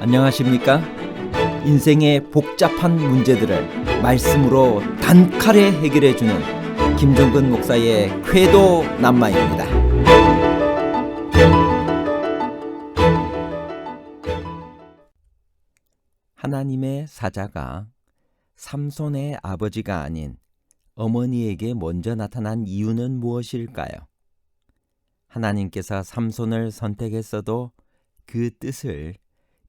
안녕하십니까? 인생의 복잡한 문제들을 말씀으로 단칼에 해결해주는 김종근 목사의 쾌도 남마입니다. 하나님의 사자가 삼손의 아버지가 아닌 어머니에게 먼저 나타난 이유는 무엇일까요? 하나님께서 삼손을 선택했어도 그 뜻을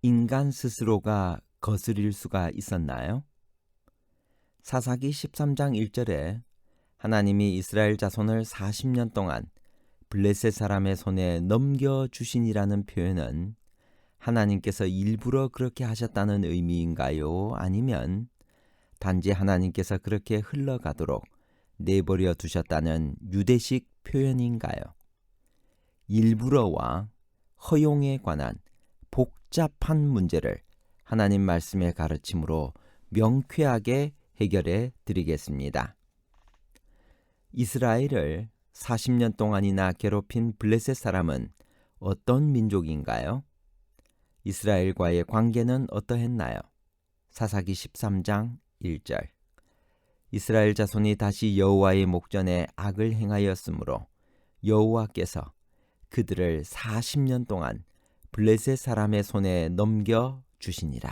인간 스스로가 거스릴 수가 있었나요? 사사기 13장 1절에 하나님이 이스라엘 자손을 40년 동안 블레셋 사람의 손에 넘겨주신이라는 표현은 하나님께서 일부러 그렇게 하셨다는 의미인가요? 아니면 단지 하나님께서 그렇게 흘러가도록 내버려 두셨다는 유대식 표현인가요? 일부러와 허용에 관한 복잡한 문제를 하나님 말씀의 가르침으로 명쾌하게 해결해 드리겠습니다. 이스라엘을 40년 동안이나 괴롭힌 블레셋 사람은 어떤 민족인가요? 이스라엘과의 관계는 어떠했나요? 사사기 13장 1절. 이스라엘 자손이 다시 여호와의 목전에 악을 행하였으므로 여호와께서 그들을 40년 동안 블레셋 사람의 손에 넘겨 주시니라.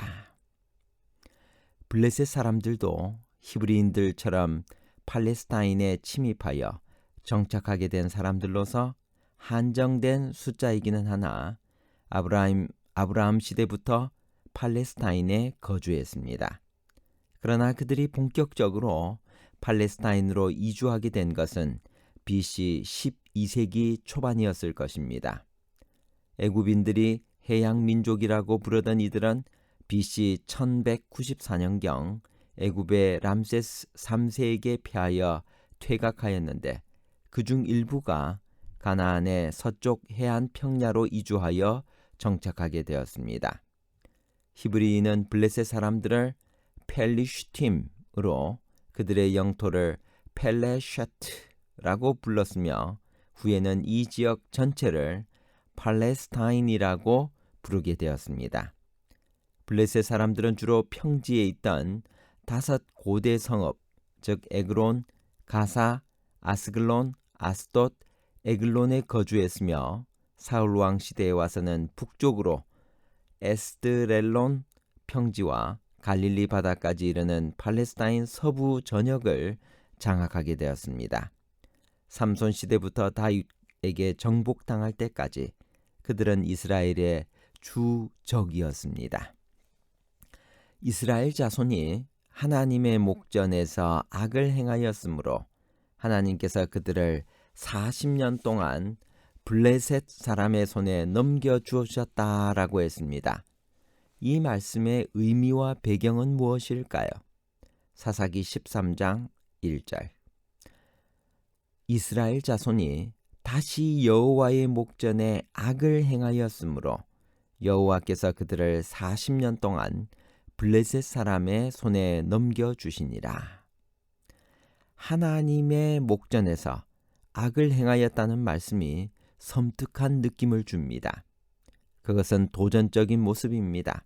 블레셋 사람들도 히브리인들처럼 팔레스타인에 침입하여 정착하게 된 사람들로서 한정된 숫자이기는 하나 아브라함 시대부터 팔레스타인에 거주했습니다. 그러나 그들이 본격적으로 팔레스타인으로 이주하게 된 것은 BC 12세기 초반이었을 것입니다. 애굽인들이 해양 민족이라고 부르던 이들은 BC 1194년경 애굽의 람세스 3세에게 패하여 퇴각하였는데 그중 일부가 가나안의 서쪽 해안 평야로 이주하여 정착하게 되었습니다. 히브리인은 블레셋 사람들을 펠리슈팀으로 그들의 영토를 펠레샤트라고 불렀으며 후에는 이 지역 전체를 팔레스타인이라고 부르게 되었습니다. 블레셋 사람들은 주로 평지에 있던 5 고대 성읍, 즉 에그론, 가사, 아스글론, 아스돗, 에글론에 거주했으며 사울 왕 시대에 와서는 북쪽으로 에스드렐론 평지와 갈릴리 바다까지 이르는 팔레스타인 서부 전역을 장악하게 되었습니다. 삼손 시대부터 다윗에게 정복당할 때까지 그들은 이스라엘의 주적이었습니다. 이스라엘 자손이 하나님의 목전에서 악을 행하였으므로 하나님께서 그들을 40년 동안 블레셋 사람의 손에 넘겨주셨다라고 했습니다. 이 말씀의 의미와 배경은 무엇일까요? 사사기 13장 1절. 이스라엘 자손이 다시 여호와의 목전에 악을 행하였으므로 여호와께서 그들을 40년 동안 블레셋 사람의 손에 넘겨주시니라. 하나님의 목전에서 악을 행하였다는 말씀이 섬뜩한 느낌을 줍니다. 그것은 도전적인 모습입니다.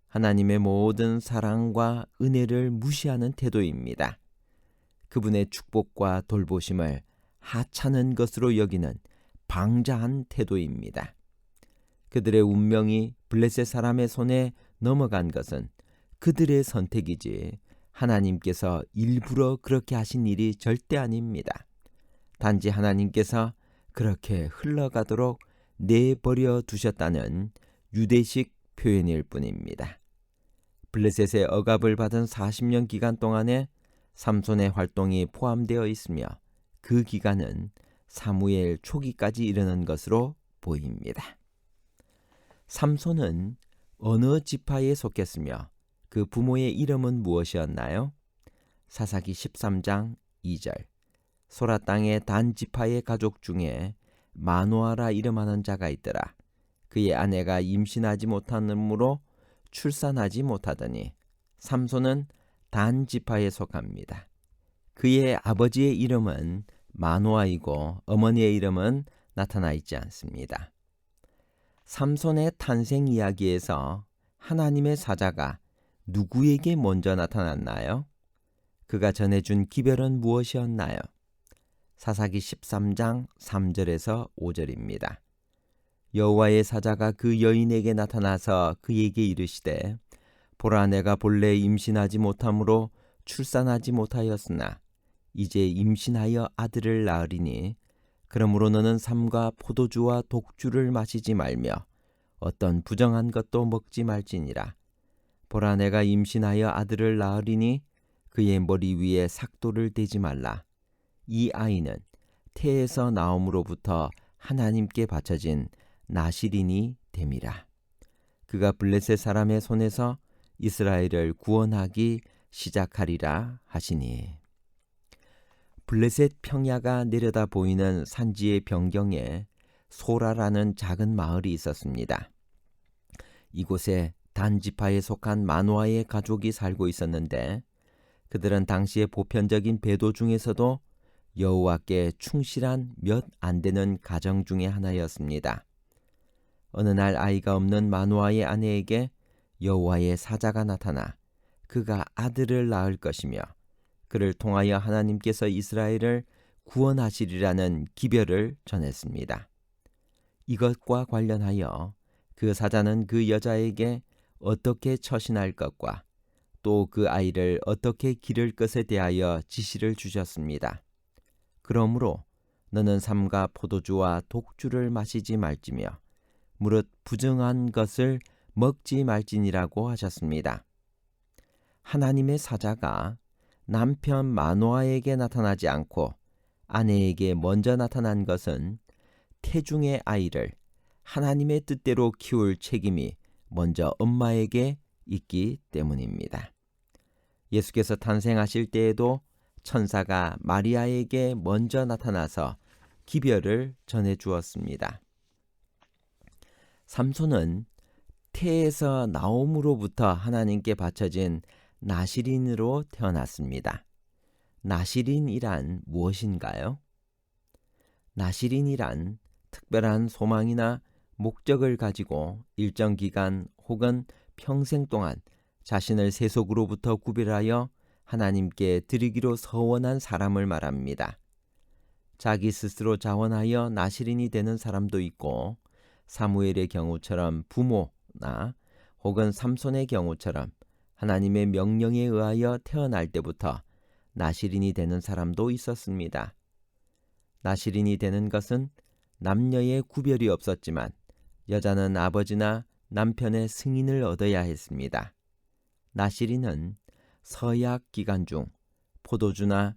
하나님의 모든 사랑과 은혜를 무시하는 태도입니다. 그분의 축복과 돌보심을 하찮은 것으로 여기는 방자한 태도입니다. 그들의 운명이 블레셋 사람의 손에 넘어간 것은 그들의 선택이지 하나님께서 일부러 그렇게 하신 일이 절대 아닙니다. 단지 하나님께서 그렇게 흘러가도록 내버려 두셨다는 유대식 표현일 뿐입니다. 블레셋의 억압을 받은 40년 기간 동안에 삼손의 활동이 포함되어 있으며 그 기간은 사무엘 초기까지 이르는 것으로 보입니다. 삼손은 어느 지파에 속했으며 그 부모의 이름은 무엇이었나요? 사사기 13장 2절. 소라 땅의 단 지파의 가족 중에 마노아라 이름하는 자가 있더라. 그의 아내가 임신하지 못하므로 출산하지 못하더니 삼손은 단 지파에 속합니다. 그의 아버지의 이름은 마노아이고 어머니의 이름은 나타나 있지 않습니다. 삼손의 탄생 이야기에서 하나님의 사자가 누구에게 먼저 나타났나요? 그가 전해준 기별은 무엇이었나요? 사사기 13장 3절에서 5절입니다. 여호와의 사자가 그 여인에게 나타나서 그에게 이르시되 보라 내가 본래 임신하지 못함으로 출산하지 못하였으나 이제 임신하여 아들을 낳으리니 그러므로 너는 삼가 포도주와 독주를 마시지 말며 어떤 부정한 것도 먹지 말지니라. 보라 내가 임신하여 아들을 낳으리니 그의 머리 위에 삭도를 대지 말라. 이 아이는 태에서 나옴으로부터 하나님께 바쳐진 나실인이 됨이라. 그가 블레셋 사람의 손에서 이스라엘을 구원하기 시작하리라 하시니. 블레셋 평야가 내려다 보이는 산지의 변경에 소라라는 작은 마을이 있었습니다. 이곳에 단 지파에 속한 마노아의 가족이 살고 있었는데 그들은 당시의 보편적인 배도 중에서도 여호와께 충실한 몇 안 되는 가정 중의 하나였습니다. 어느 날 아이가 없는 마노아의 아내에게 여호와의 사자가 나타나 그가 아들을 낳을 것이며 그를 통하여 하나님께서 이스라엘을 구원하시리라는 기별을 전했습니다. 이것과 관련하여 그 사자는 그 여자에게 어떻게 처신할 것과 또 그 아이를 어떻게 기를 것에 대하여 지시를 주셨습니다. 그러므로 너는 삼가 포도주와 독주를 마시지 말지며 무릇 부정한 것을 먹지 말지니라고 하셨습니다. 하나님의 사자가 남편 마노아에게 나타나지 않고 아내에게 먼저 나타난 것은 태중의 아이를 하나님의 뜻대로 키울 책임이 먼저 엄마에게 있기 때문입니다. 예수께서 탄생하실 때에도 천사가 마리아에게 먼저 나타나서 기별을 전해 주었습니다. 삼손은 태에서 나옴으로부터 하나님께 바쳐진 나실인으로 태어났습니다. 나실인이란 무엇인가요? 나실인이란 특별한 소망이나 목적을 가지고 일정 기간 혹은 평생 동안 자신을 세속으로부터 구별하여 하나님께 드리기로 서원한 사람을 말합니다. 자기 스스로 자원하여 나실인이 되는 사람도 있고 사무엘의 경우처럼 부모나 혹은 삼손의 경우처럼 하나님의 명령에 의하여 태어날 때부터 나실인이 되는 사람도 있었습니다. 나실인이 되는 것은 남녀의 구별이 없었지만 여자는 아버지나 남편의 승인을 얻어야 했습니다. 나실인은 서약 기간 중 포도주나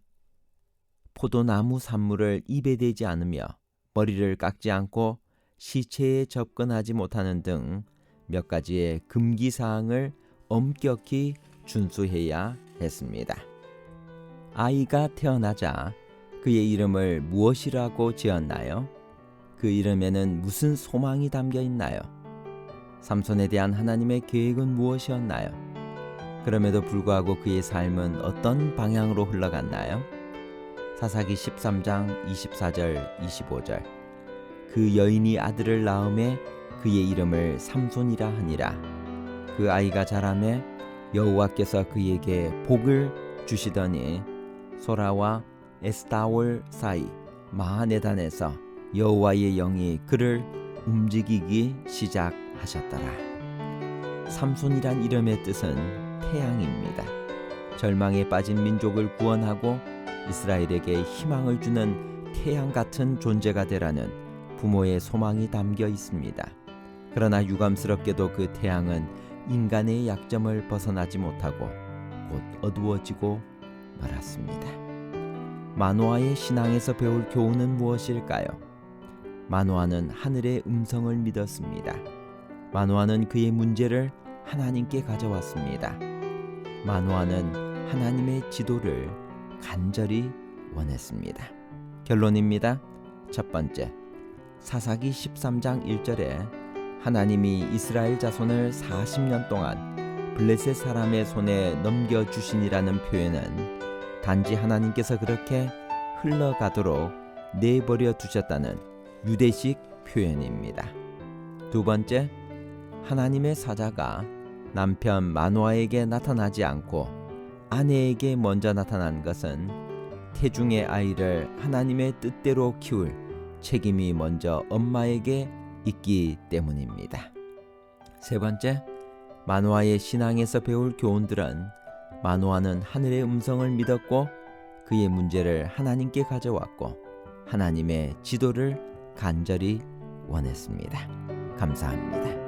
포도나무 산물을 입에 대지 않으며 머리를 깎지 않고 시체에 접근하지 못하는 등 몇 가지의 금기 사항을 엄격히 준수해야 했습니다. 아이가 태어나자 그의 이름을 무엇이라고 지었나요? 그 이름에는 무슨 소망이 담겨 있나요? 삼손에 대한 하나님의 계획은 무엇이었나요? 그럼에도 불구하고 그의 삶은 어떤 방향으로 흘러갔나요? 사사기 13장 24절 25절 그 여인이 아들을 낳음에 그의 이름을 삼손이라 하니라. 그 아이가 자라매 여호와께서 그에게 복을 주시더니 소라와 에스타올 사이 마하네단에서 여호와의 영이 그를 움직이기 시작하셨더라. 삼손이란 이름의 뜻은 태양입니다. 절망에 빠진 민족을 구원하고 이스라엘에게 희망을 주는 태양 같은 존재가 되라는 부모의 소망이 담겨 있습니다. 그러나 유감스럽게도 그 태양은 인간의 약점을 벗어나지 못하고 곧 어두워지고 말았습니다. 마노아의 신앙에서 배울 교훈은 무엇일까요? 마노아는 하늘의 음성을 믿었습니다. 마노아는 그의 문제를 하나님께 가져왔습니다. 마노아는 하나님의 지도를 간절히 원했습니다. 결론입니다. 첫 번째, 사사기 13장 1절에 하나님이 이스라엘 자손을 40년 동안 블레셋 사람의 손에 넘겨주시니라는 표현은 단지 하나님께서 그렇게 흘러가도록 내버려 두셨다는 유대식 표현입니다. 두 번째, 하나님의 사자가 남편 마노아에게 나타나지 않고 아내에게 먼저 나타난 것은 태중의 아이를 하나님의 뜻대로 키울 책임이 먼저 엄마에게 있기 때문입니다. 세 번째, 마노아의 신앙에서 배울 교훈들은 마노아는 하늘의 음성을 믿었고 그의 문제를 하나님께 가져왔고 하나님의 지도를 간절히 원했습니다. 감사합니다.